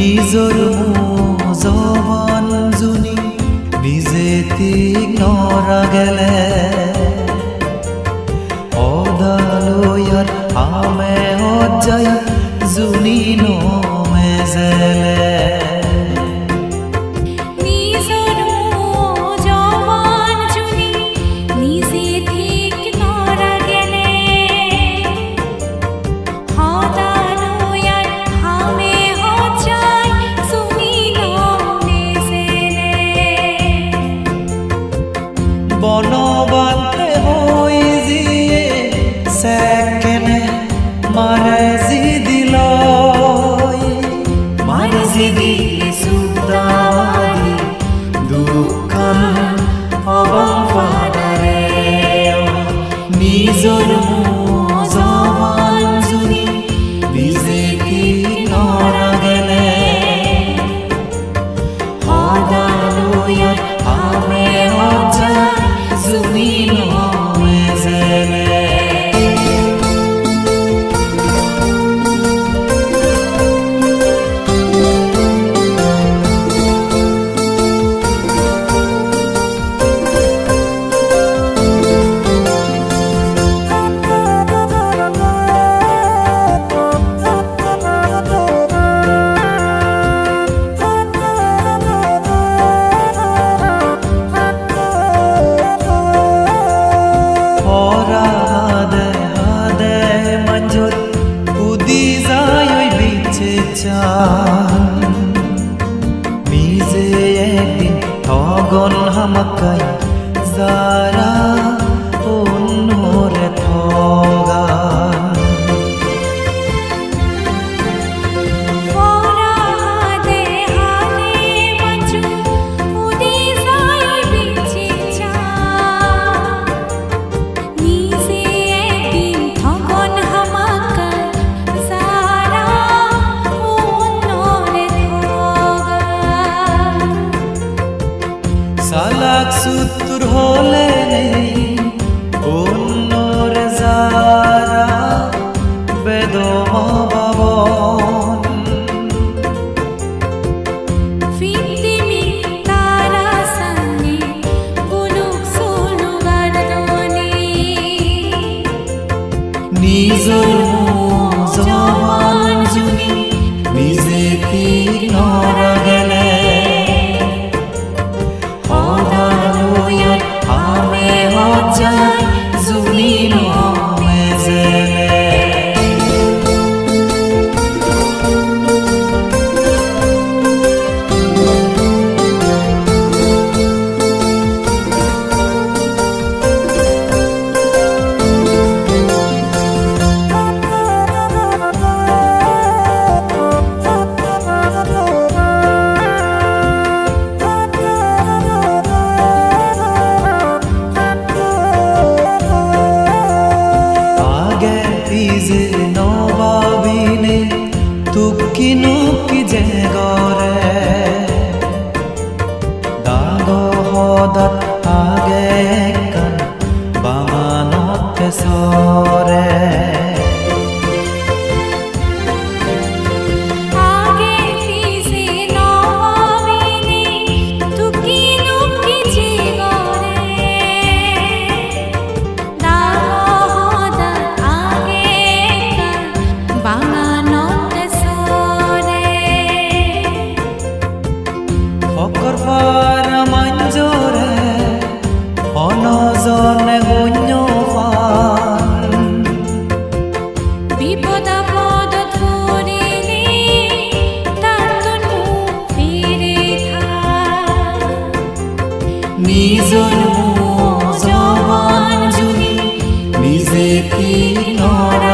নিজৰ জবান জুনি নিজে ঠিক নৰাগেলে অদালয়াত আমে হজাই জুনি নমেজেলে বনবাতে হৈ যিয়ে সেকেনে মাৰে যি দিলয় মাৰে যি দিলি সুদাই দুখন অবংফাদাৰে নিজৰ জবান জুনি নিজে কি নৰাগেলে সদালয়াত আমে হজাই জুনি নমেজেলে নিজে একদিন ঠগন হামাকাই যারা অন্যরে ঠগান সালাক সুতুর হলে নেই অন্যরে যারা বেদমা বাবন ফিতিমি তারা সামনে বুলুক সোনু গারদনি নিজৰ জবান জুনি নিজে কি নৰাগেলে আমে হজাই জুনি নমেজেলে যে নবাবিনে তুকি নুকি যে গরে দাগ হদাত আগে কান বামানতে সরে অনজনে শূন্য বিপদ আপদত পৰিলে তাতোন ফিৰি থাক নিজৰ জবান জুনি নিজে কি নৰা